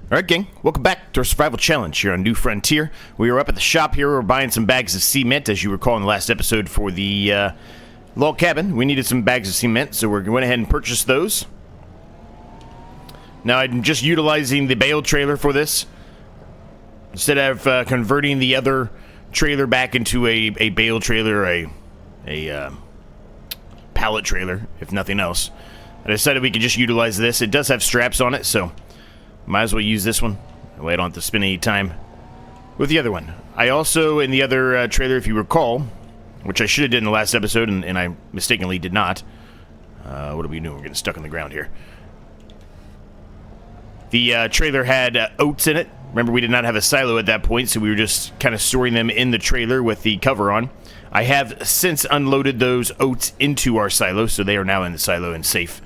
Alright gang, welcome back to our survival challenge here on New Frontier. We are up at the shop here, we're buying some bags of cement, as you recall in the last episode for the log cabin. We needed some bags of cement, so we're going ahead and purchase those. Now I'm just utilizing the bale trailer for this, instead of converting the other trailer back into a bale trailer, a pallet trailer, if nothing else. I decided we could just utilize this. It does have straps on it, so might as well use this one. That way I don't have to spend any time with the other one. I also, in the other trailer, if you recall, which I should have did in the last episode, and I mistakenly did not. What are we doing? We're getting stuck on the ground here. The trailer had oats in it. Remember, we did not have a silo at that point, so we were just kind of storing them in the trailer with the cover on. I have since unloaded those oats into our silo, so they are now in the silo and safe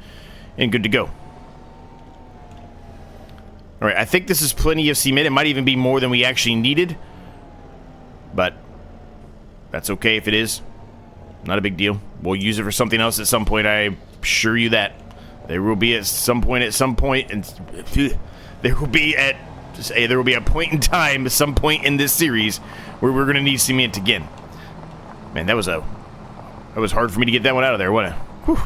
and good to go. Alright, I think this is plenty of cement. It might even be more than we actually needed. But that's okay if it is. Not a big deal. We'll use it for something else at some point, I assure you that. There will be at some point, and there will be a point in time, some point in this series, where we're going to need cement again. Man, that was hard for me to get that one out of there, wasn't it? Whew.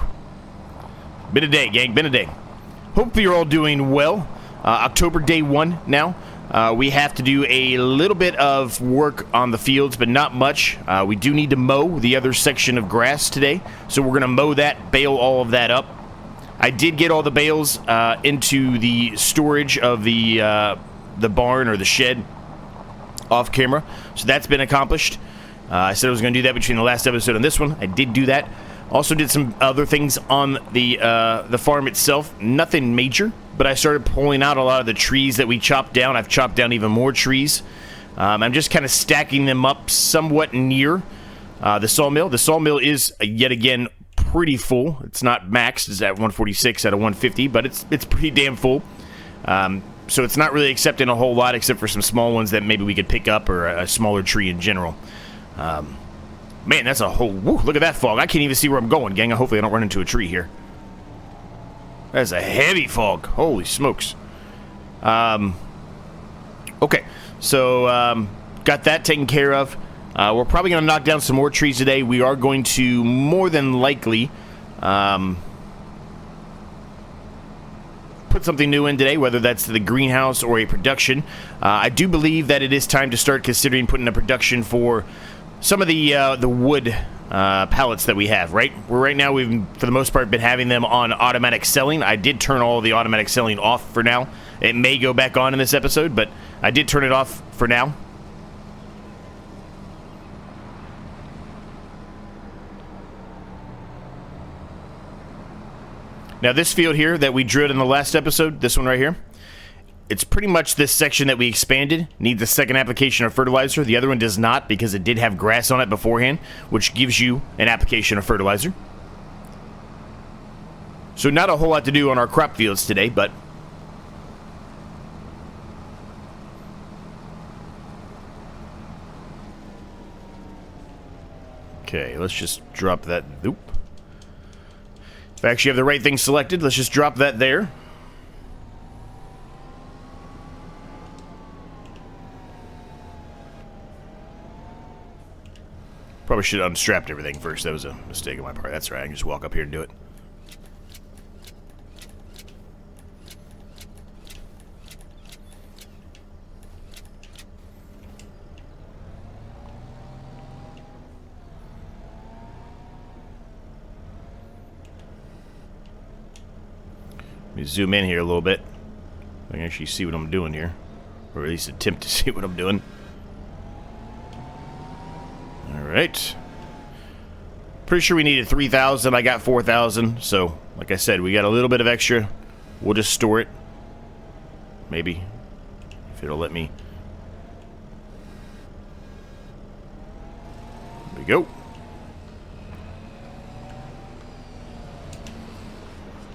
Been a day, gang, been a day. Hope you're all doing well. October day 1 now. We have to do a little bit of work on the fields, but not much. We do need to mow the other section of grass today, so we're going to mow that, bale all of that up. I did get all the bales into the storage of the barn or the shed off camera, so that's been accomplished. I said I was going to do that between the last episode and this one. I did do that. Also did some other things on the farm itself. Nothing major, but I started pulling out a lot of the trees that we chopped down. I've chopped down even more trees. I'm just kind of stacking them up somewhat near the sawmill. The sawmill is, yet again, pretty full. It's not maxed. It's at 146 out of 150, but it's pretty damn full. So it's not really accepting a whole lot except for some small ones that maybe we could pick up, or a smaller tree in general. Man, that's a whole... Woo, look at that fog. I can't even see where I'm going, gang. Hopefully I don't run into a tree here. That's a heavy fog. Holy smokes. Okay. So, got that taken care of. We're probably going to knock down some more trees today. We are going to, more than likely, put something new in today, whether that's the greenhouse or a production. I do believe that it is time to start considering putting a production for some of the wood pallets that we have, right? Right now, we've, for the most part, been having them on automatic selling. I did turn all the automatic selling off for now. It may go back on in this episode, but I did turn it off for now. Now, this field here that we drilled in the last episode, this one right here, it's pretty much this section that we expanded. Needs a second application of fertilizer. The other one does not, because it did have grass on it beforehand, which gives you an application of fertilizer. So not a whole lot to do on our crop fields today, but okay, let's just drop that. Oop. If I actually have the right thing selected, let's just drop that there. Probably should have unstrapped everything first. That was a mistake on my part. That's right. I can just walk up here and do it. Let me zoom in here a little bit. I can actually see what I'm doing here. Or at least attempt to see what I'm doing. Alright. Pretty sure we needed 3,000. I got 4,000. So, like I said, we got a little bit of extra. We'll just store it. Maybe. If it'll let me. There we go.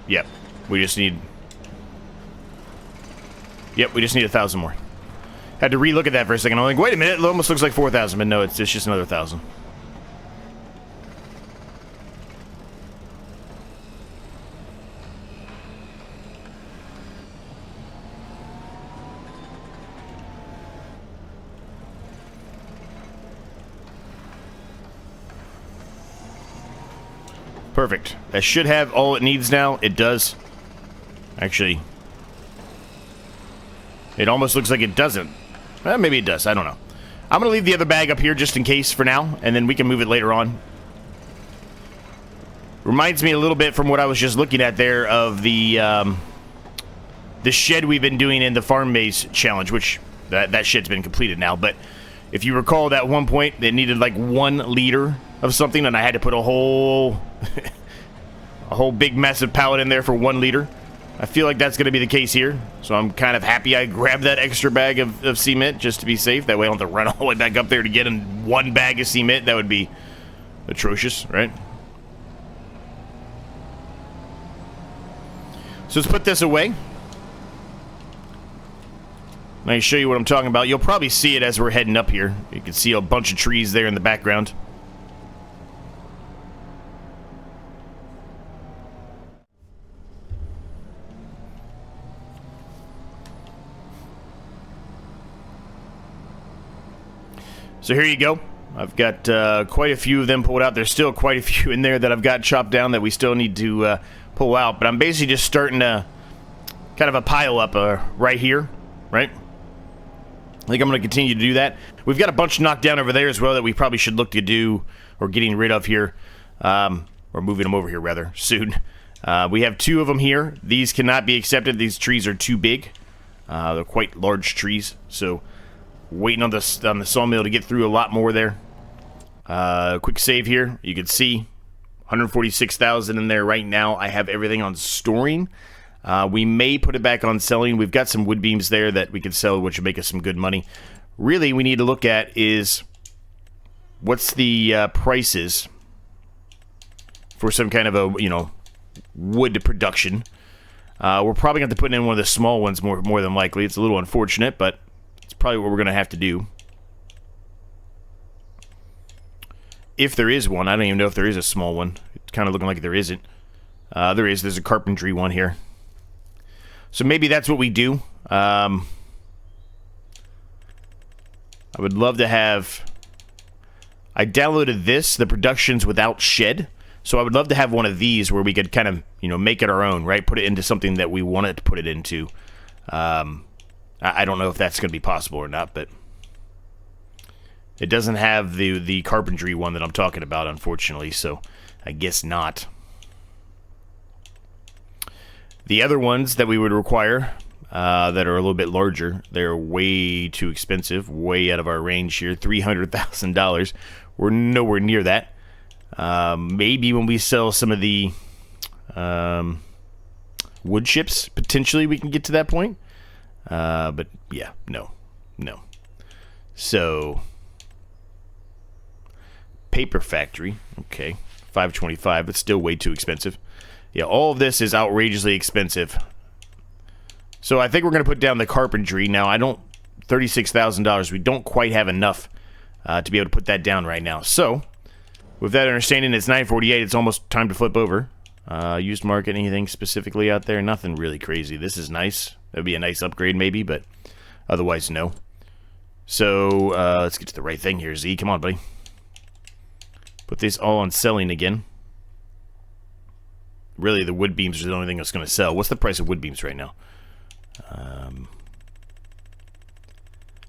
Yep. We just need... Yep, we just need 1,000 more. Had to re-look at that for a second. I'm like, wait a minute, it almost looks like 4,000, but no, it's just another 1,000. Perfect. That should have all it needs now. It does. Actually, it almost looks like it doesn't. Well, maybe it does. I don't know. I'm going to leave the other bag up here just in case for now, and then we can move it later on. Reminds me a little bit from what I was just looking at there of the shed we've been doing in the farm maze challenge, which that shed's been completed now. But if you recall, at one point it needed like 1 liter of something, and I had to put a whole a whole big massive pallet in there for 1 liter. I feel like that's going to be the case here, so I'm kind of happy I grabbed that extra bag of cement just to be safe. That way I don't have to run all the way back up there to get in 1 bag of cement. That would be atrocious, right? So let's put this away. Let me show you what I'm talking about. You'll probably see it as we're heading up here. You can see a bunch of trees there in the background. So here you go. I've got quite a few of them pulled out. There's still quite a few in there that I've got chopped down that we still need to pull out. But I'm basically just starting to kind of a pile up right here, right? I think I'm going to continue to do that. We've got a bunch knocked down over there as well that we probably should look to do or getting rid of here. Or moving them over here, rather, soon. We have 2 of them here. These cannot be accepted. These trees are too big. They're quite large trees, so waiting on the sawmill to get through a lot more there. Quick save here. You can see 146,000 in there right now. I have everything on storing. We may put it back on selling. We've got some wood beams there that we can sell, which will make us some good money. Really, we need to look at is what's the prices for some kind of a, wood production. We're probably going to have to put in one of the small ones more than likely. It's a little unfortunate, but it's probably what we're going to have to do. If there is one. I don't even know if there is a small one. It's kind of looking like there isn't. There is. There's a carpentry one here. So maybe that's what we do. I would love to have... I downloaded this, the productions without shed. So I would love to have one of these where we could kind of, make it our own, right? Put it into something that we wanted to put it into. I don't know if that's going to be possible or not, but it doesn't have the carpentry one that I'm talking about, unfortunately, so I guess not. The other ones that we would require that are a little bit larger, they're way too expensive, way out of our range here, $300,000. We're nowhere near that. Maybe when we sell some of the wood chips, potentially we can get to that point. But yeah, no. So, paper factory, okay, 525, but still way too expensive. Yeah, all of this is outrageously expensive. So I think we're going to put down the carpentry. Now, $36,000, we don't quite have enough to be able to put that down right now. So, with that understanding, it's 9:48, it's almost time to flip over. Used market, anything specifically out there? Nothing really crazy. This is nice. That would be a nice upgrade maybe, but otherwise no. So, let's get to the right thing here, Z. Come on, buddy. Put this all on selling again. Really, the wood beams are the only thing that's going to sell. What's the price of wood beams right now?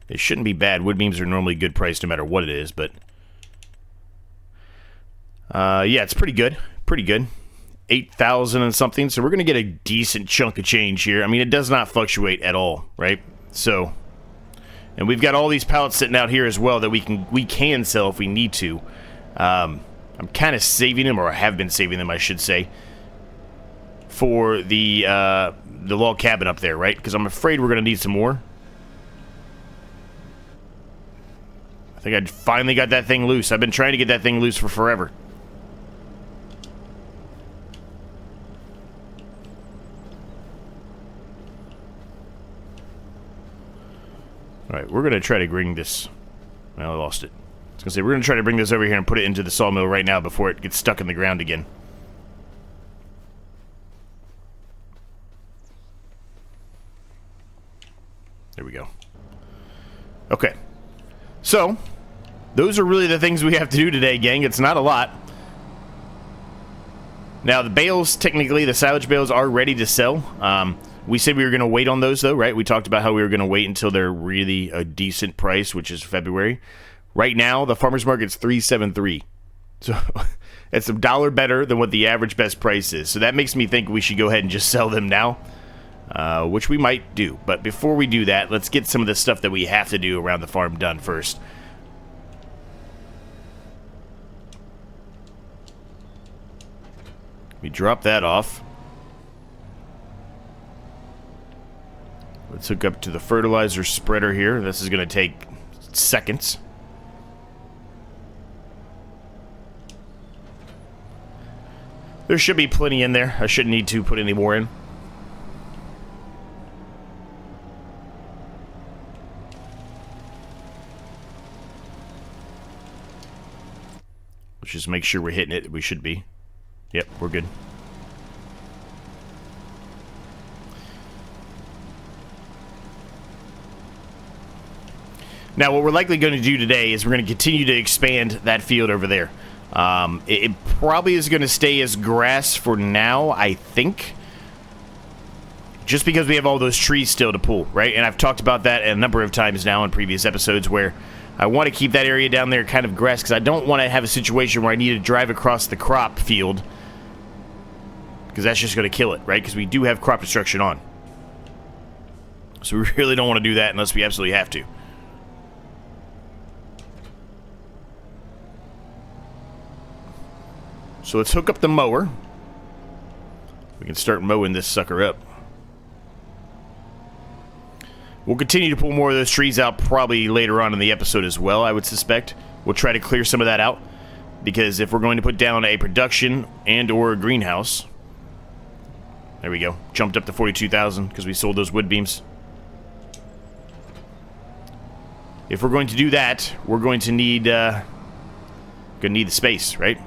It shouldn't be bad. Wood beams are normally good price no matter what it is, but... yeah, it's pretty good. Pretty good. 8,000 and something, so we're going to get a decent chunk of change here. I mean, it does not fluctuate at all, right? So, and we've got all these pallets sitting out here as well that we can sell if we need to. I'm kind of saving them, or I have been saving them, I should say, for the log cabin up there, right? Because I'm afraid we're going to need some more. I think I finally got that thing loose. I've been trying to get that thing loose for forever. Alright, we're going to try to bring this... Well, I lost it. I was going to say, we're going to try to bring this over here and put it into the sawmill right now before it gets stuck in the ground again. There we go. Okay. So, those are really the things we have to do today, gang. It's not a lot. Now, the bales, technically, the silage bales are ready to sell. We said we were going to wait on those, though, right? We talked about how we were going to wait until they're really a decent price, which is February. Right now, the farmer's market's $373. So it's $1 better than what the average best price is. So that makes me think we should go ahead and just sell them now, which we might do. But before we do that, let's get some of the stuff that we have to do around the farm done first. We drop that off. Let's hook up to the fertilizer spreader here. This is going to take seconds. There should be plenty in there. I shouldn't need to put any more in. Let's just make sure we're hitting it. We should be. Yep, we're good. Now, what we're likely going to do today is we're going to continue to expand that field over there. It probably is going to stay as grass for now, I think. Just because we have all those trees still to pull, right? And I've talked about that a number of times now in previous episodes where I want to keep that area down there kind of grass because I don't want to have a situation where I need to drive across the crop field because that's just going to kill it, right? Because we do have crop destruction on. So we really don't want to do that unless we absolutely have to. So let's hook up the mower. We can start mowing this sucker up. We'll continue to pull more of those trees out probably later on in the episode as well, I would suspect. We'll try to clear some of that out. Because if we're going to put down a production and or a greenhouse... There we go. Jumped up to 42,000 because we sold those wood beams. If we're going to do that, we're going to need the space, right?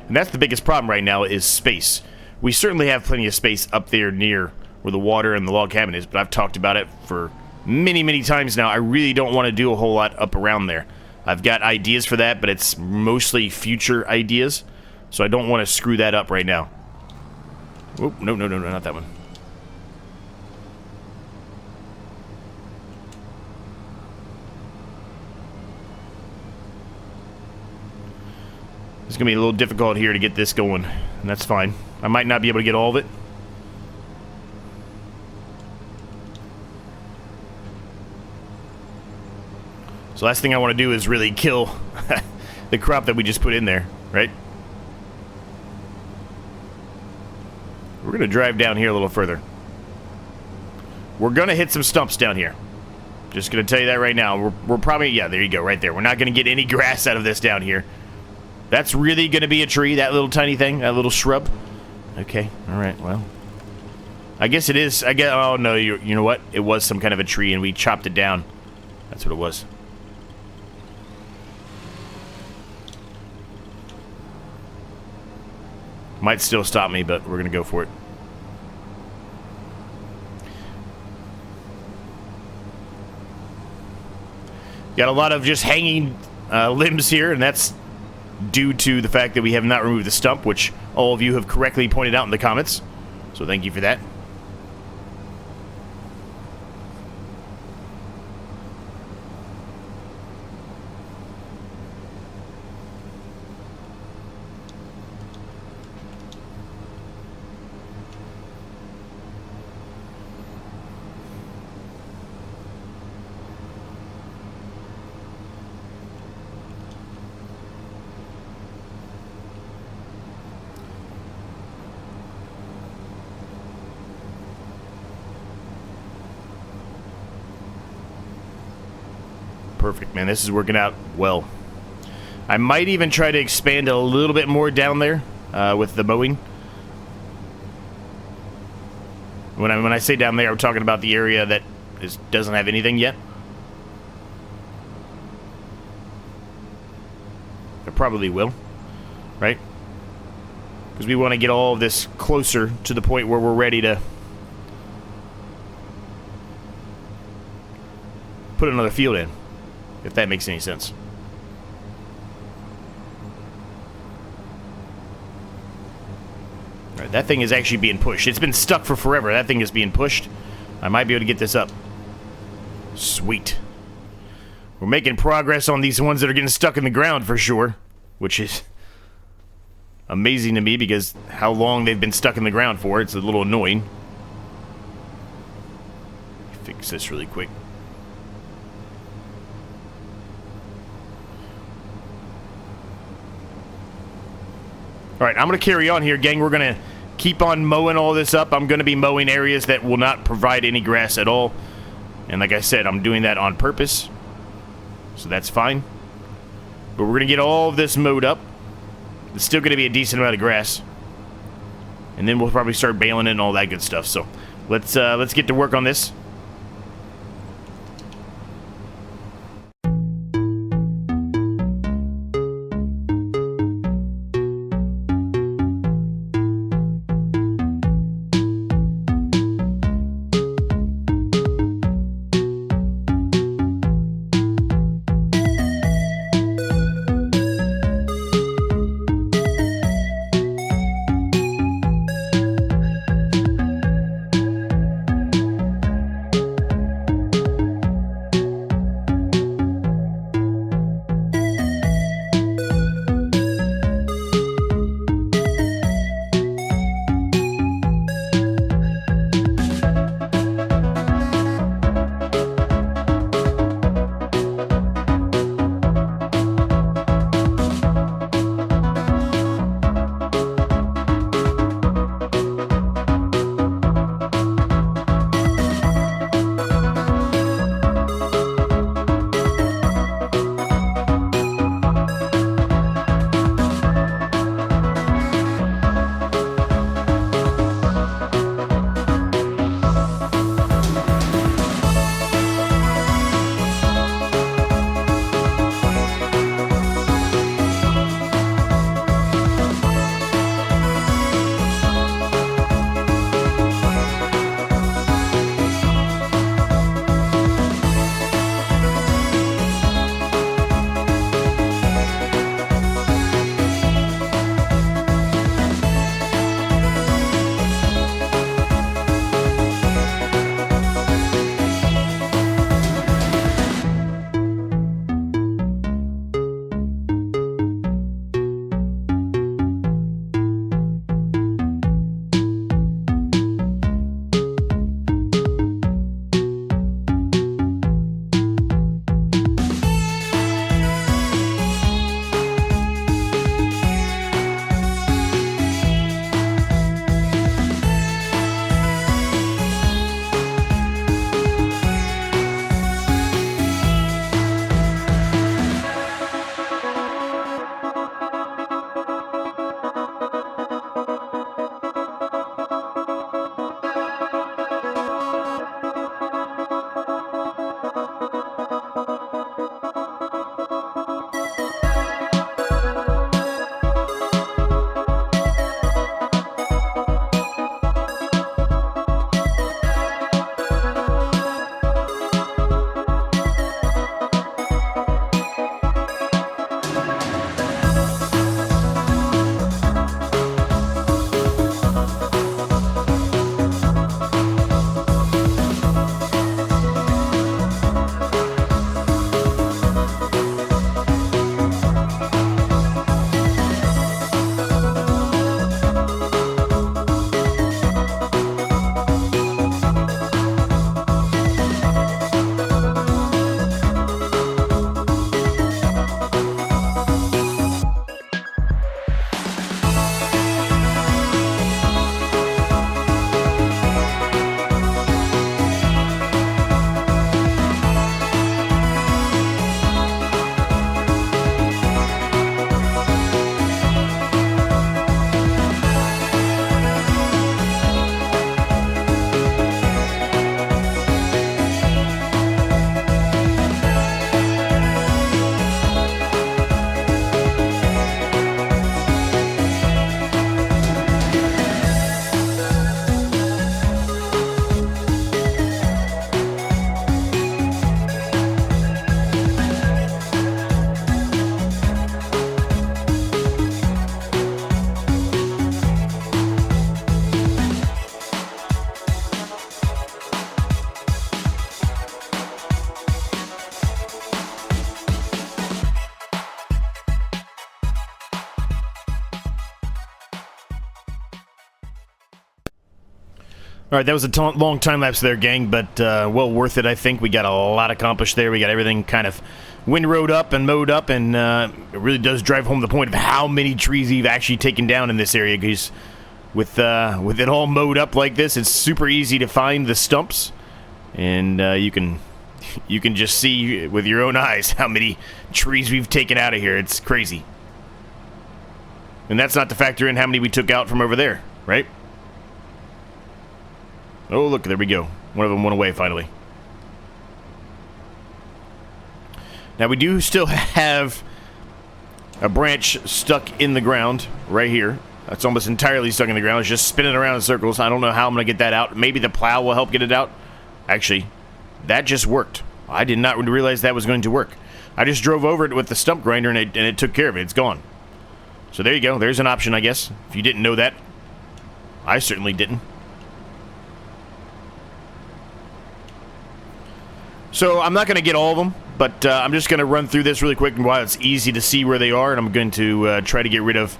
And that's the biggest problem right now is space. We certainly have plenty of space up there near where the water and the log cabin is, but I've talked about it for many, many times now. I really don't want to do a whole lot up around there. I've got ideas for that, but it's mostly future ideas, so I don't want to screw that up right now. Oh, no, not that one. It's going to be a little difficult here to get this going, and that's fine. I might not be able to get all of it. So last thing I want to do is really kill the crop that we just put in there, right? We're going to drive down here a little further. We're going to hit some stumps down here. Just going to tell you that right now. We're probably, yeah, there you go, right there. We're not going to get any grass out of this down here. That's really going to be a tree, that little tiny thing, that little shrub. Okay, all right, well. I guess it is, I guess, oh no, you know what? It was some kind of a tree and we chopped it down. That's what it was. Might still stop me, but we're going to go for it. Got a lot of just hanging limbs here, and that's due to the fact that we have not removed the stump, which all of you have correctly pointed out in the comments. So thank you for that. Perfect, man. This is working out well. I might even try to expand a little bit more down there with the mowing. When I say down there, I'm talking about the area that doesn't have anything yet. I probably will, right? Because we want to get all of this closer to the point where we're ready to put another field in. If that makes any sense. All right, that thing is actually being pushed. It's been stuck for forever. That thing is being pushed. I might be able to get this up. Sweet. We're making progress on these ones that are getting stuck in the ground for sure, which is amazing to me because how long they've been stuck in the ground for. It's a little annoying. Fix this really quick. All right, I'm going to carry on here, gang. We're going to keep on mowing all this up. I'm going to be mowing areas that will not provide any grass at all. And like I said, I'm doing that on purpose. So that's fine. But we're going to get all of this mowed up. It's still going to be a decent amount of grass. And then we'll probably start baling it and all that good stuff. So let's get to work on this. Alright, that was a long time lapse there, gang, but well worth it, I think. We got a lot accomplished there. We got everything kind of windrowed up and mowed up, and it really does drive home the point of how many trees we've actually taken down in this area, because with it all mowed up like this, it's super easy to find the stumps, and you can just see with your own eyes how many trees we've taken out of here. It's crazy. And that's not to factor in how many we took out from over there, right? Oh, look, there we go. One of them went away, finally. Now, we do still have a branch stuck in the ground right here. That's almost entirely stuck in the ground. It's just spinning around in circles. I don't know how I'm going to get that out. Maybe the plow will help get it out. Actually, that just worked. I did not realize that was going to work. I just drove over it with the stump grinder, and it took care of it. It's gone. So there you go. There's an option, I guess. If you didn't know that. I certainly didn't. So I'm not going to get all of them, but I'm just going to run through this really quick while it's easy to see where they are, and I'm going to try to get rid of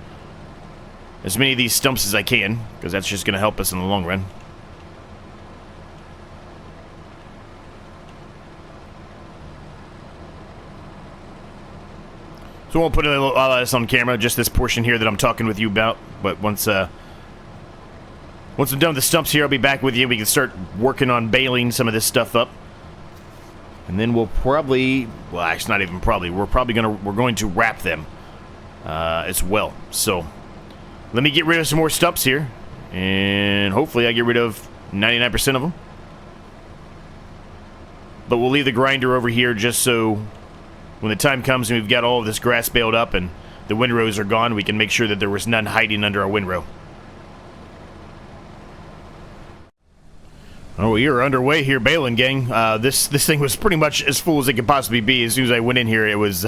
as many of these stumps as I can, because that's just going to help us in the long run. So I won't put a lot of this on camera, just this portion here that I'm talking with you about, but once I'm done with the stumps here, I'll be back with you. We can start working on baling some of this stuff up. And then we'll probably, well, actually not even probably, we're going to wrap them as well. So let me get rid of some more stumps here, and hopefully I get rid of 99% of them. But we'll leave the grinder over here just so when the time comes and we've got all of this grass baled up and the windrows are gone, we can make sure that there was none hiding under our windrow. Oh, you're underway here, Baling, gang. This thing was pretty much as full as it could possibly be. As soon as I went in here, it was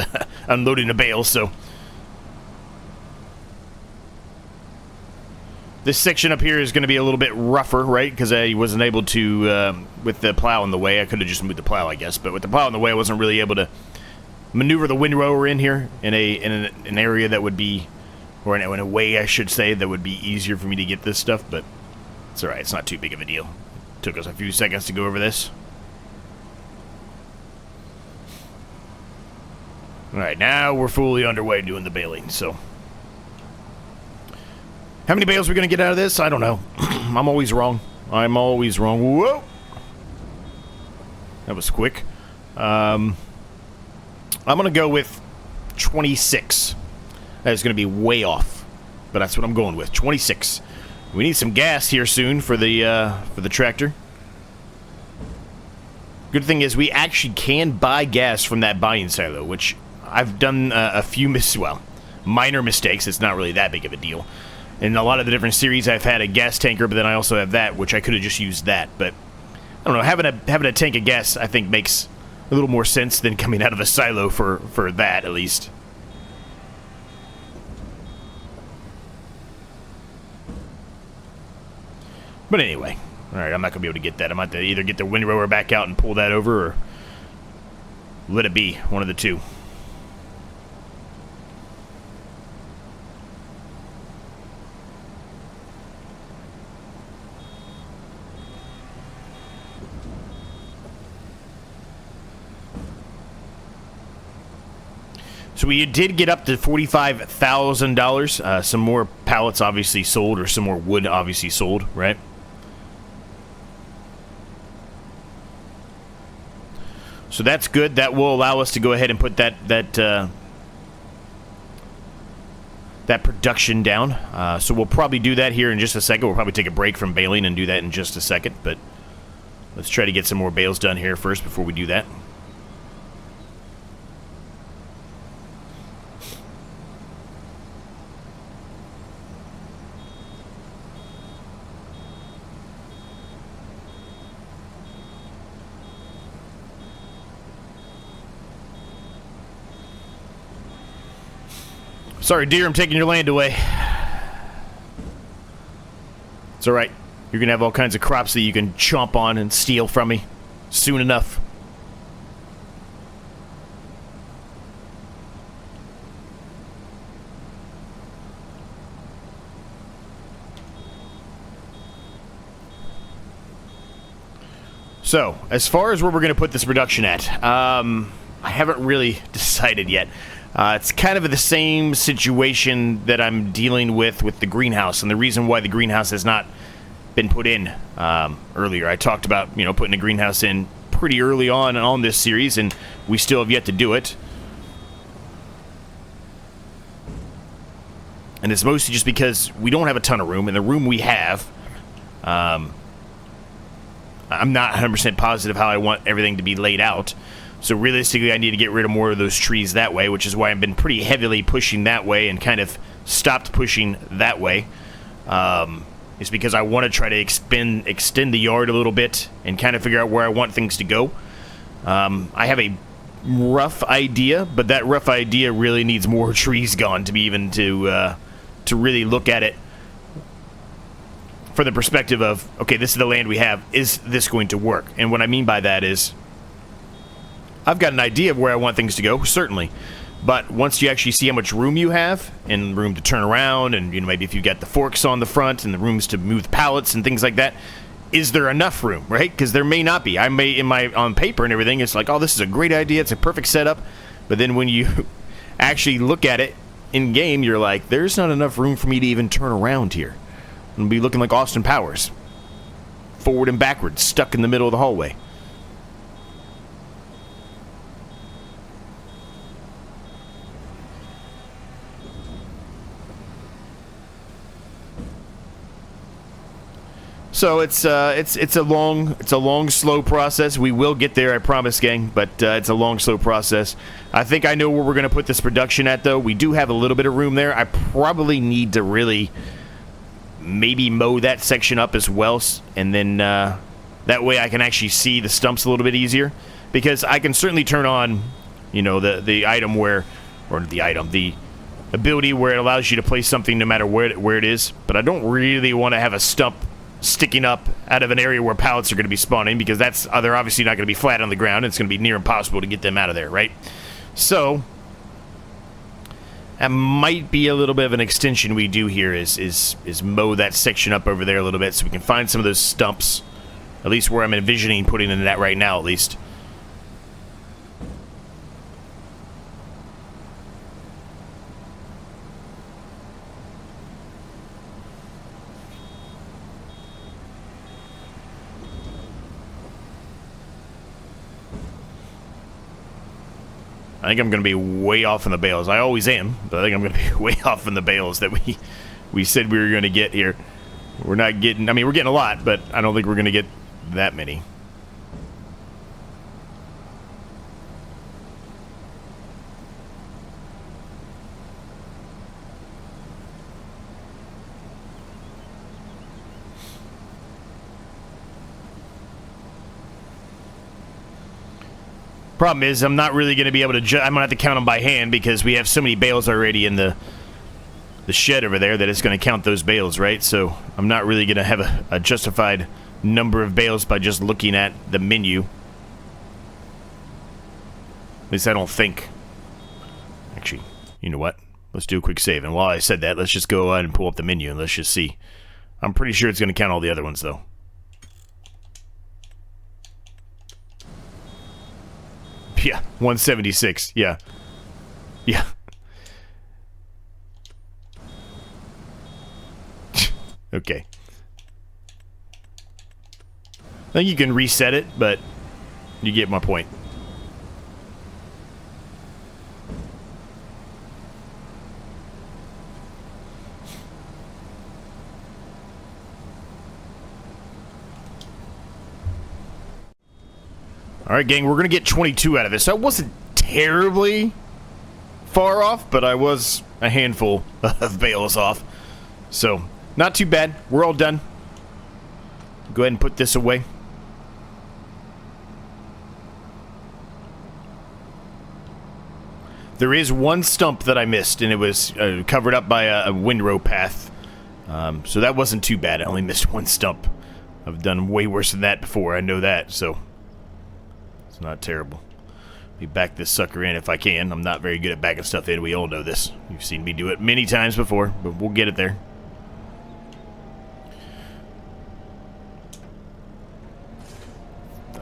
unloading a bale, so. This section up here is going to be a little bit rougher, right? Because I wasn't able to, with the plow in the way. I could have just moved the plow, I guess. But with the plow in the way, I wasn't really able to maneuver the windrower in here in an area that would be, or in a way, I should say, that would be easier for me to get this stuff. But it's all right. It's not too big of a deal. Took us a few seconds to go over this. Alright, now we're fully underway doing the baling, so. How many bales are we going to get out of this? I don't know. I'm always wrong. I'm always wrong. Whoa! That was quick. I'm going to go with 26. That is going to be way off, but that's what I'm going with. 26. We need some gas here soon for the tractor. Good thing is we actually can buy gas from that buying silo, which I've done a few minor mistakes. It's not really that big of a deal. In a lot of the different series, I've had a gas tanker, but then I also have that, which I could have just used that. But I don't know, having a tank of gas, I think, makes a little more sense than coming out of a silo for that, at least. But anyway, alright, I'm not going to be able to get that. I'm going to have to either get the windrower back out and pull that over, or let it be. One of the two. So we did get up to $45,000. Some more pallets obviously sold, or some more wood obviously sold, right? So that's good. That will allow us to go ahead and put that production down. So we'll probably do that here in just a second. We'll probably take a break from baling and do that in just a second. But let's try to get some more bales done here first before we do that. Sorry, deer, I'm taking your land away. It's alright. You're going to have all kinds of crops that you can chomp on and steal from me soon enough. So, as far as where we're going to put this production at, I haven't really decided yet. It's kind of the same situation that I'm dealing with the greenhouse, and the reason why the greenhouse has not been put in earlier. I talked about, putting a greenhouse in pretty early on this series, and we still have yet to do it. And it's mostly just because we don't have a ton of room, and the room we have, I'm not 100% positive how I want everything to be laid out. So realistically, I need to get rid of more of those trees that way, which is why I've been pretty heavily pushing that way and kind of stopped pushing that way. It's because I want to try to extend the yard a little bit and kind of figure out where I want things to go. I have a rough idea, but that rough idea really needs more trees gone to be even to really look at it from the perspective of, okay, this is the land we have. Is this going to work? And what I mean by that is, I've got an idea of where I want things to go, certainly. But once you actually see how much room you have, and room to turn around, and maybe if you've got the forks on the front and the rooms to move the pallets and things like that, is there enough room, right? Because there may not be. I may, on paper and everything, it's like, oh, this is a great idea, it's a perfect setup. But then when you actually look at it in game, you're like, there's not enough room for me to even turn around here. I'm gonna be looking like Austin Powers, forward and backwards, stuck in the middle of the hallway. So it's a long, slow process. We will get there, I promise, gang. But it's a long, slow process. I think I know where we're gonna put this production at, though. We do have a little bit of room there. I probably need to really maybe mow that section up as well, and then that way I can actually see the stumps a little bit easier. Because I can certainly turn on, the item where, or the ability where it allows you to place something no matter where it is. But I don't really want to have a stump sticking up out of an area where pallets are going to be spawning, because they're obviously not going to be flat on the ground. It's going to be near impossible to get them out of there, right? So that might be a little bit of an extension we do here, is mow that section up over there a little bit so we can find some of those stumps, at least where I'm envisioning putting in that right now, at least. I think I'm going to be way off in the bales. I always am, but I think I'm going to be way off in the bales that we said we were going to get here. We're not getting... I mean, we're getting a lot, but I don't think we're going to get that many. Problem is, I'm not really going to be able to... I'm going to have to count them by hand, because we have so many bales already in the shed over there that it's going to count those bales, right? So I'm not really going to have a justified number of bales by just looking at the menu. At least I don't think. Actually, you know what? Let's do a quick save. And while I said that, let's just go ahead and pull up the menu and let's just see. I'm pretty sure it's going to count all the other ones, though. Yeah, 176. Yeah. Yeah. Okay. I think you can reset it, but you get my point. Alright, gang, we're going to get 22 out of this. I wasn't terribly far off, but I was a handful of bales off. So, not too bad. We're all done. Go ahead and put this away. There is one stump that I missed, and it was covered up by a windrow path. So that wasn't too bad. I only missed one stump. I've done way worse than that before, I know that, so... it's not terrible. Let me back this sucker in if I can. I'm not very good at backing stuff in. We all know this. You've seen me do it many times before, but we'll get it there.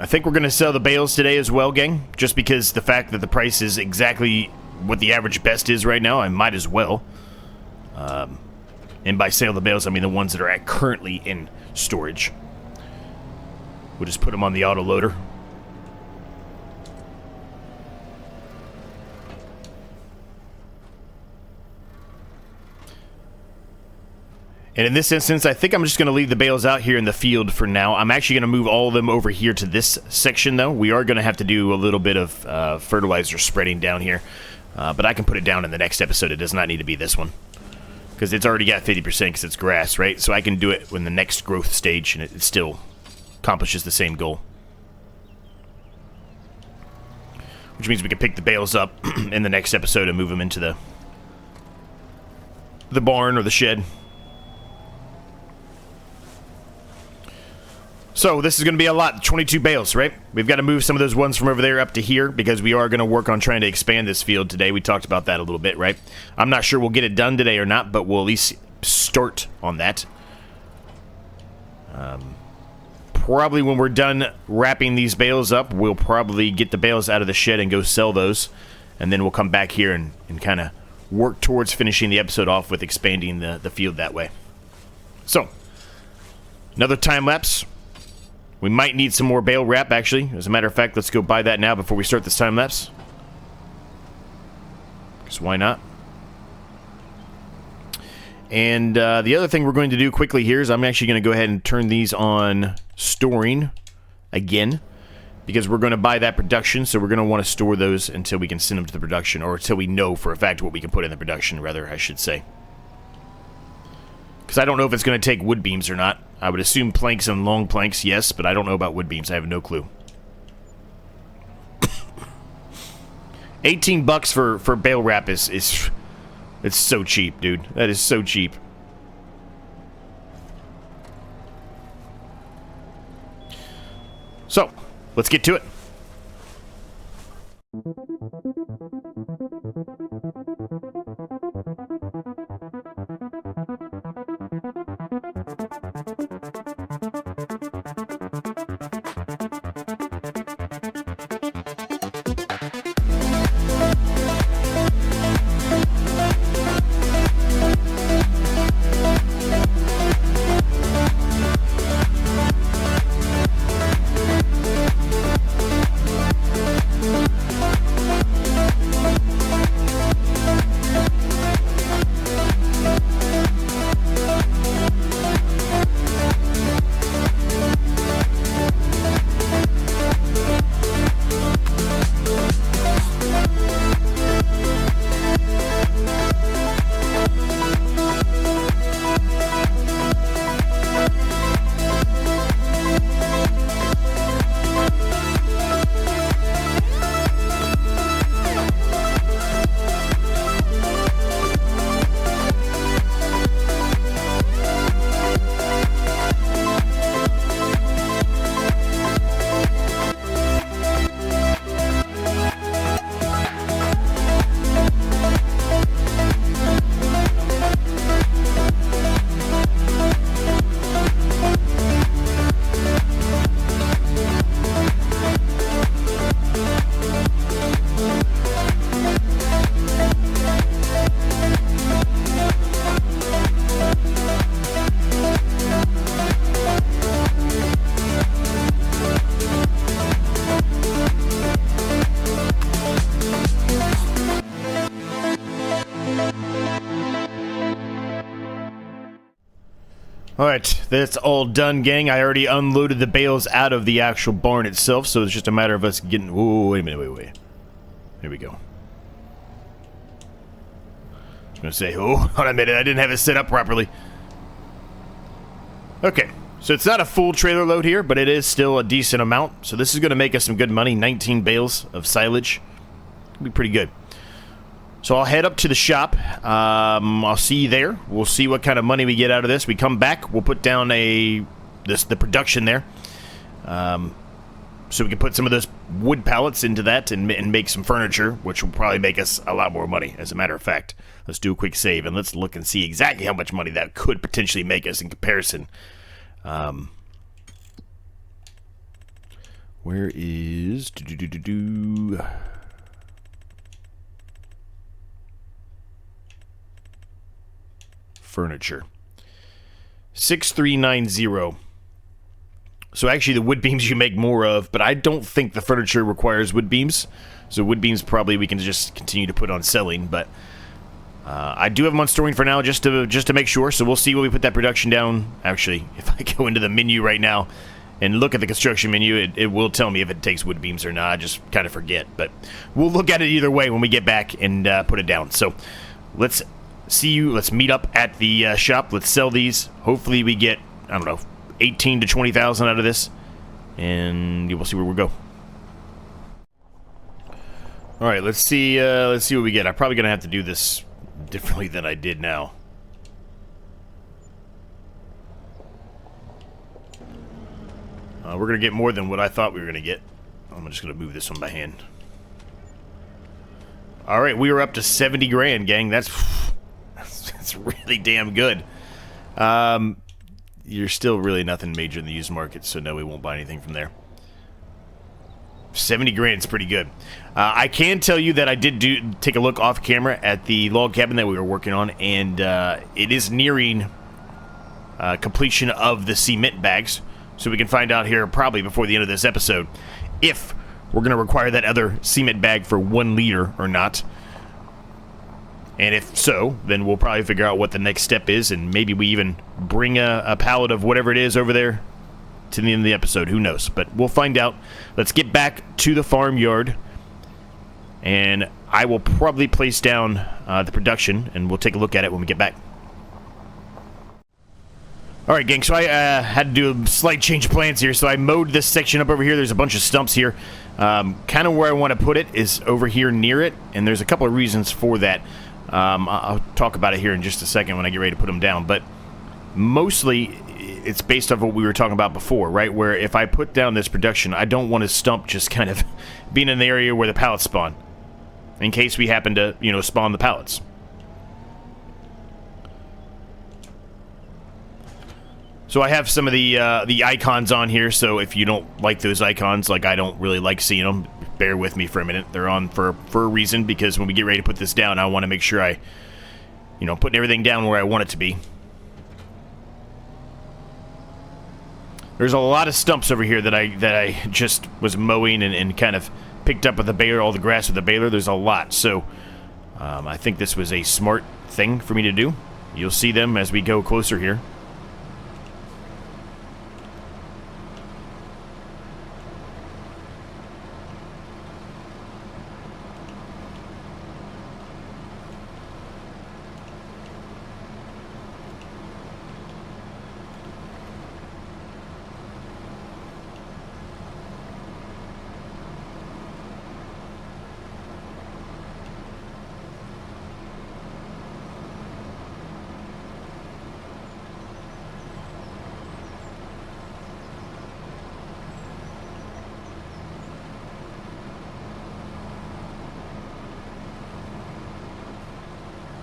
I think we're going to sell the bales today as well, gang. Just because the fact that the price is exactly what the average best is right now, I might as well. And by sale the bales, I mean the ones that are currently in storage. We'll just put them on the auto loader. And in this instance, I think I'm just going to leave the bales out here in the field for now. I'm actually going to move all of them over here to this section, though. We are going to have to do a little bit of fertilizer spreading down here. But I can put it down in the next episode. It does not need to be this one. Because it's already got 50% because it's grass, right? So I can do it in the next growth stage, and it still accomplishes the same goal. Which means we can pick the bales up in the next episode and move them into the barn or the shed. So, this is going to be a lot. 22 bales, right? We've got to move some of those ones from over there up to here because we are going to work on trying to expand this field today. We talked about that a little bit, right? I'm not sure we'll get it done today or not, but we'll at least start on that. Probably when we're done wrapping these bales up, we'll probably get the bales out of the shed and go sell those. And then we'll come back here and kind of work towards finishing the episode off with expanding the field that way. So, another time lapse. We might need some more bale wrap, actually. As a matter of fact, let's go buy that now before we start this time lapse. Because why not? And the other thing we're going to do quickly here is I'm actually going to go ahead and turn these on storing again. Because we're going to buy that production, so we're going to want to store those until we can send them to the production. Or until we know for a fact what we can put in the production, rather, I should say. Because I don't know if it's going to take wood beams or not. I would assume planks and long planks, yes, but I don't know about wood beams. I have no clue. 18 bucks for bale wrap is it's so cheap, dude. That is so cheap. So, let's get to it. Alright, that's all done, gang. I already unloaded the bales out of the actual barn itself, so it's just a matter of us getting... Whoa, wait a minute, wait. Here we go. I was going to say, oh, hold on a minute, I didn't have it set up properly. Okay, so it's not a full trailer load here, but it is still a decent amount. So this is going to make us some good money, 19 bales of silage. It'll be pretty good. So I'll head up to the shop. I'll see you there. We'll see what kind of money we get out of this. We come back. We'll put down the production there, so we can put some of those wood pallets into that and make some furniture, which will probably make us a lot more money. As a matter of fact, let's do a quick save and let's look and see exactly how much money that could potentially make us in comparison. Where is... Furniture. 6390. So actually the wood beams you make more of, but I don't think the furniture requires wood beams. So wood beams probably we can just continue to put on selling, but I do have them on storing for now just to make sure. So we'll see when we put that production down. Actually, if I go into the menu right now and look at the construction menu, it will tell me if it takes wood beams or not. I just kind of forget, but we'll look at it either way when we get back and put it down. So let's meet up at the shop. Let's sell these. Hopefully we get, I don't know, 18 to 20,000 out of this, and we'll see where we go. All right, let's see what we get. I'm probably gonna have to do this differently than I did now. We're gonna get more than what I thought we were gonna get. I'm just gonna move this one by hand. All right, we are up to 70 grand, gang. That's really damn good. You're still really nothing major in the used market, so no, we won't buy anything from there. 70 grand is pretty good. I can tell you that I did take a look off camera at the log cabin that we were working on, and it is nearing completion of the cement bags, so we can find out here probably before the end of this episode if we're going to require that other cement bag for 1 liter or not. And if so, then we'll probably figure out what the next step is, and maybe we even bring a pallet of whatever it is over there to the end of the episode. Who knows? But we'll find out. Let's get back to the farmyard, and I will probably place down the production, and we'll take a look at it when we get back. Alright, gang, so I had to do a slight change of plans here, so I mowed this section up over here. There's a bunch of stumps here. Kind of where I want to put it is over here near it, and there's a couple of reasons for that. I'll talk about it here in just a second when I get ready to put them down, but mostly it's based off what we were talking about before, right? Where if I put down this production, I don't want a stump just kind of being in the area where the pallets spawn, in case we happen to, you know, spawn the pallets. So I have some of the icons on here, so if you don't like those icons, like I don't really like seeing them, bear with me for a minute. They're on for a reason, because when we get ready to put this down, I want to make sure I, you know, putting everything down where I want it to be. There's a lot of stumps over here that I just was mowing and kind of picked up with the baler, all the grass with the baler. There's a lot, so I think this was a smart thing for me to do. You'll see them as we go closer here.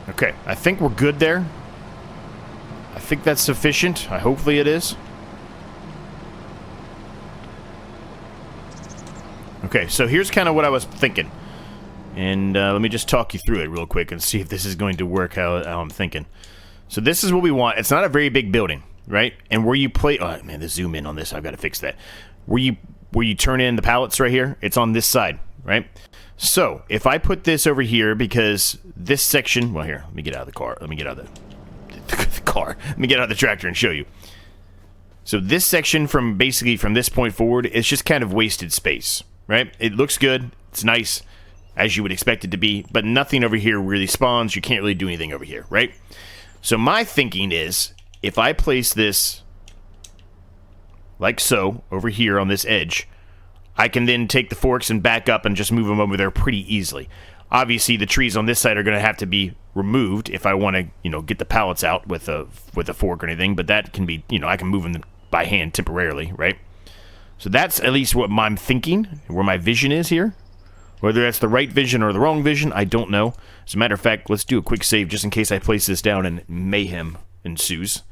Okay, I think we're good there. I think that's sufficient. Hopefully it is. Okay, so here's kind of what I was thinking. And let me just talk you through it real quick and see if this is going to work how I'm thinking. So this is what we want. It's not a very big building, right? And where you play... Oh, man, the zoom in on this. I've got to fix that. Where you turn in the pallets right here, it's on this side, right? So, if I put this over here, because this section... Well, here, let me get out of the car. Let me get out of the car. Let me get out of the tractor and show you. So, this section from basically from this point forward, it's just kind of wasted space, right? It looks good. It's nice, as you would expect it to be, but nothing over here really spawns. You can't really do anything over here, right? So, my thinking is, if I place this like so, over here on this edge, I can then take the forks and back up and just move them over there pretty easily. Obviously, the trees on this side are going to have to be removed if I want to, you know, get the pallets out with a fork or anything. But that can be, you know, I can move them by hand temporarily, right? So that's at least what I'm thinking, where my vision is here. Whether that's the right vision or the wrong vision, I don't know. As a matter of fact, let's do a quick save just in case I place this down and mayhem ensues.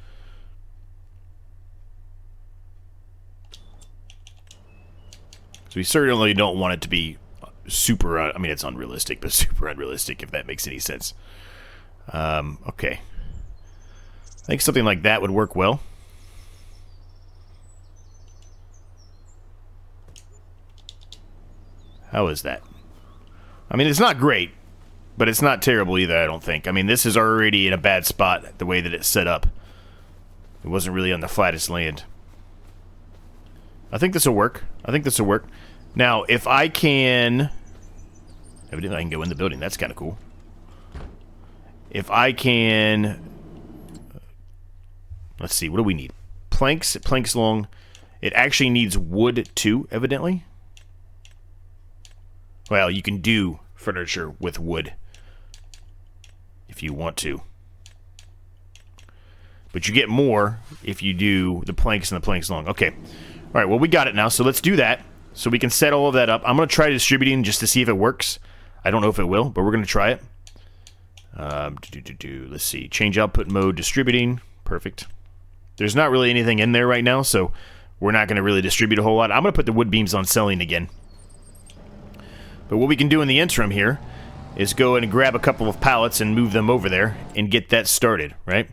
So we certainly don't want it to be super, I mean, it's unrealistic, but super unrealistic, if that makes any sense. Okay. I think something like that would work well. How is that? I mean, it's not great, but it's not terrible either, I don't think. I mean, this is already in a bad spot, the way that it's set up. It wasn't really on the flattest land. I think this will work. I think this will work. Now, if I can... Evidently, I can go in the building. That's kind of cool. If I can... Let's see, what do we need? Planks long. It actually needs wood, too, evidently. Well, you can do furniture with wood if you want to. But you get more if you do the planks and the planks long. Okay. All right, well, we got it now, so let's do that. So we can set all of that up. I'm going to try distributing just to see if it works. I don't know if it will, but we're going to try it. Let's see. Change output mode, distributing. Perfect. There's not really anything in there right now, so we're not going to really distribute a whole lot. I'm going to put the wood beams on selling again. But what we can do in the interim here is go in and grab a couple of pallets and move them over there and get that started, right?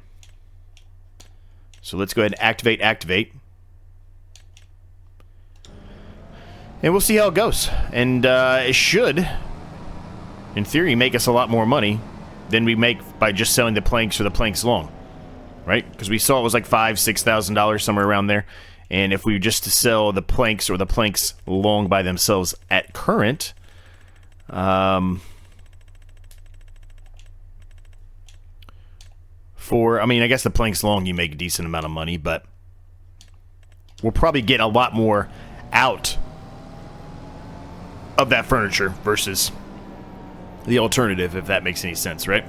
So let's go ahead and activate. And we'll see how it goes. And it should, in theory, make us a lot more money than we make by just selling the planks or the planks long, right? Because we saw it was like $5,000–6,000, somewhere around there. And if we were just to sell the planks or the planks long by themselves at current... I mean, I guess the planks long you make a decent amount of money, but we'll probably get a lot more out of that furniture versus the alternative, if that makes any sense, right?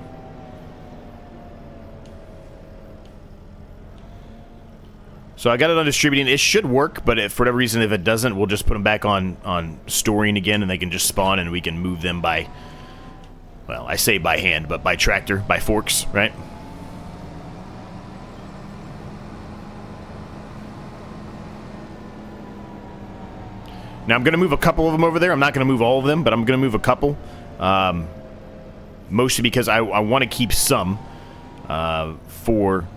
So I got it on distributing. It should work, but if for whatever reason, if it doesn't, we'll just put them back on storing again, and they can just spawn, and we can move them by, well, I say by hand, but by tractor, by forks, right? Now, I'm going to move a couple of them over there. I'm not going to move all of them, but I'm going to move a couple. Mostly because I want to keep some for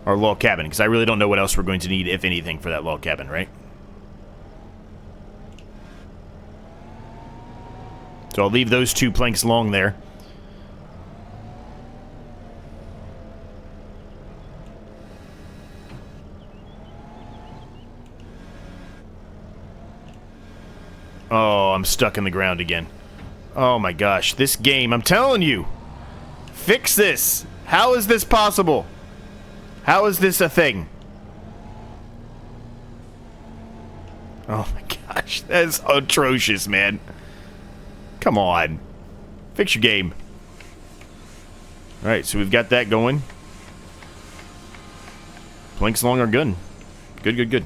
our log cabin, because I really don't know what else we're going to need, if anything, for that log cabin, right? So I'll leave those 2 planks long there. Oh, I'm stuck in the ground again. Oh my gosh, this game, I'm telling you! Fix this! How is this possible? How is this a thing? Oh my gosh, that is atrocious, man. Come on. Fix your game. Alright, so we've got that going. Planks long are good. Good.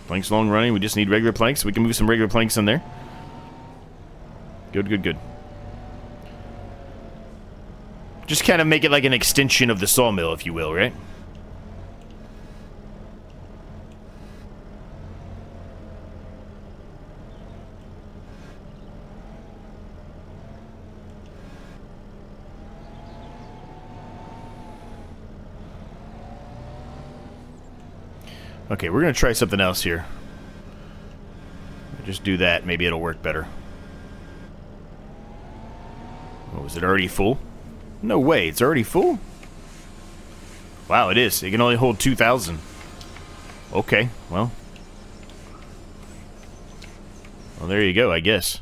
Planks long running. We just need regular planks. We can move some regular planks in there. Good. Just kind of make it like an extension of the sawmill, if you will, right? Okay, we're going to try something else here. Just do that. Maybe it'll work better. Oh, is it already full? No way, it's already full? Wow, it is. It can only hold 2,000. Okay, well. Well, there you go, I guess.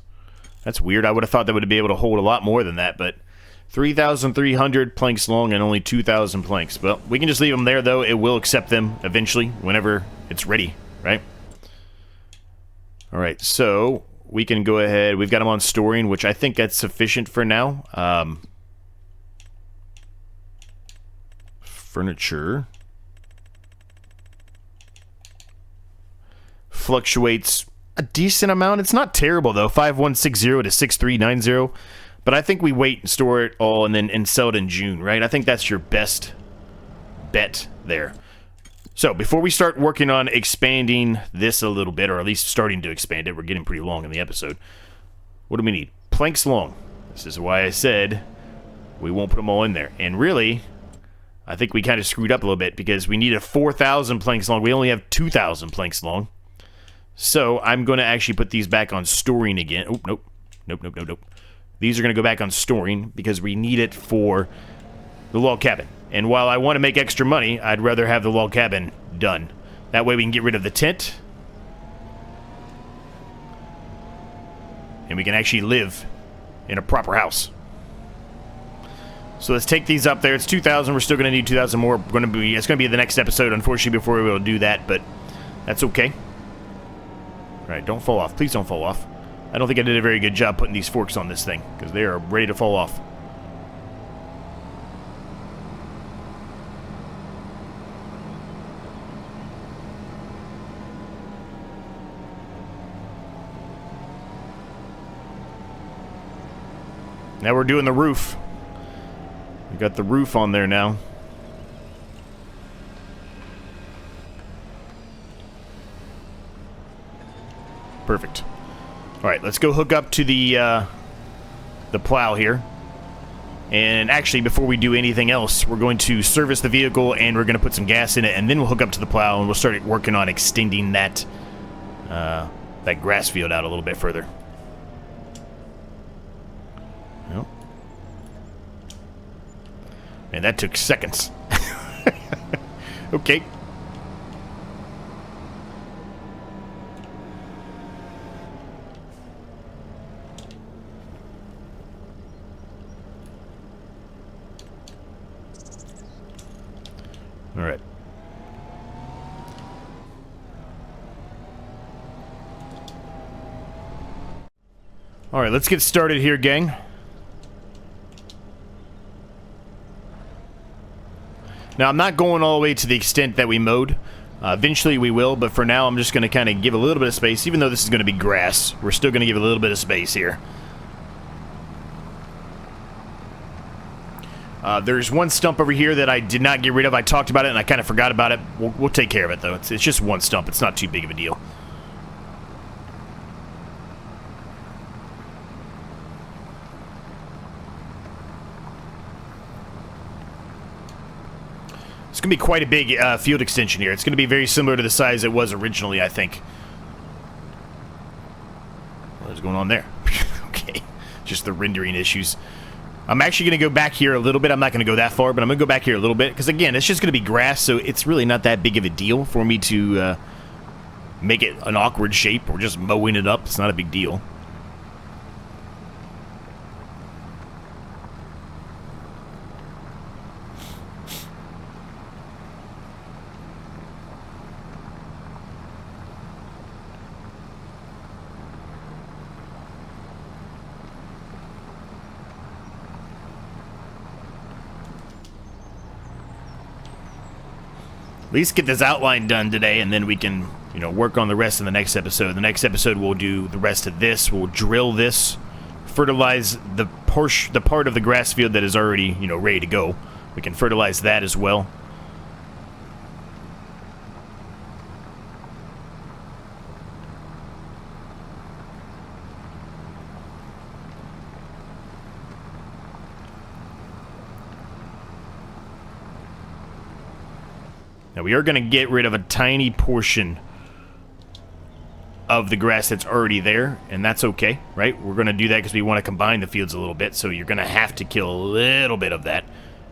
That's weird. I would have thought that would be able to hold a lot more than that, but 3,300 planks long and only 2,000 planks. Well, we can just leave them there, though. It will accept them eventually, whenever it's ready, right? All right, so we can go ahead. We've got them on storing, which I think that's sufficient for now. Furniture fluctuates a decent amount. It's not terrible, though. 5160 to 6390. But I think we wait and store it all and then sell it in June, right? I think that's your best bet there. So, before we start working on expanding this a little bit, or at least starting to expand it, we're getting pretty long in the episode. What do we need? Planks long. This is why I said we won't put them all in there. And really, I think we kind of screwed up a little bit because we needed 4,000 planks long. We only have 2,000 planks long. So, I'm going to actually put these back on storing again. Oh, nope. Nope. These are going to go back on storing because we need it for the log cabin. And while I want to make extra money, I'd rather have the log cabin done. That way we can get rid of the tent. And we can actually live in a proper house. So let's take these up there. It's 2,000. We're still going to need 2,000 more. It's going to be the next episode, unfortunately, before we're able to do that. But that's okay. All right, don't fall off. Please don't fall off. I don't think I did a very good job putting these forks on this thing because they are ready to fall off. Now we're doing the roof. We got the roof on there now. Perfect. All right, let's go hook up to the plow here. And actually, before we do anything else, we're going to service the vehicle and we're going to put some gas in it, and then we'll hook up to the plow and we'll start working on extending that that grass field out a little bit further. Well, man, that took seconds. Okay. All right. All right, let's get started here, gang. Now, I'm not going all the way to the extent that we mowed. Eventually we will, but for now I'm just going to kind of give a little bit of space. Even though this is going to be grass, we're still going to give a little bit of space here. There's one stump over here that I did not get rid of. I talked about it and I kind of forgot about it. We'll take care of it, though. It's just one stump. It's not too big of a deal. It's going to be quite a big field extension here. It's going to be very similar to the size it was originally, I think. What is going on there? Okay. Just the rendering issues. I'm actually going to go back here a little bit. I'm not going to go that far, but I'm going to go back here a little bit. Because, again, it's just going to be grass, so it's really not that big of a deal for me to make it an awkward shape. Or just mowing it up. It's not a big deal. At least get this outline done today, and then we can, you know, work on the rest in the next episode. The next episode we'll do the rest of this. We'll drill this, fertilize the part of the grass field that is already, you know, ready to go. We can fertilize that as well. Now, we are going to get rid of a tiny portion of the grass that's already there, and that's okay, right? We're going to do that because we want to combine the fields a little bit, so you're going to have to kill a little bit of that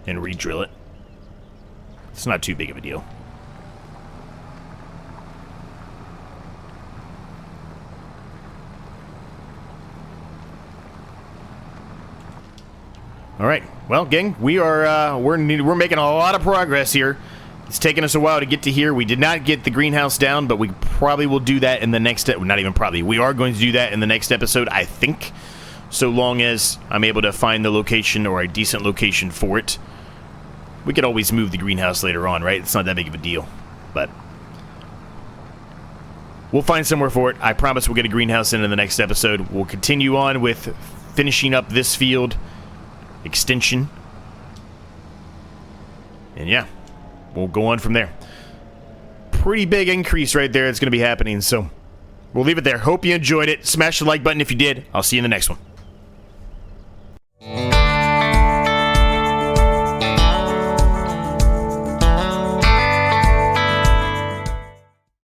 and re-drill it. It's not too big of a deal. All right, well, gang, we're making a lot of progress here. It's taken us a while to get to here. We did not get the greenhouse down, but we probably will do that in the next... Not even probably. We are going to do that in the next episode, I think. So long as I'm able to find the location or a decent location for it. We could always move the greenhouse later on, right? It's not that big of a deal. But we'll find somewhere for it. I promise we'll get a greenhouse in the next episode. We'll continue on with finishing up this field extension. And yeah. We'll go on from there. pretty big increase right there that's going to be happening. So we'll leave it there. Hope you enjoyed it. Smash the like button if you did. I'll see you in the next one.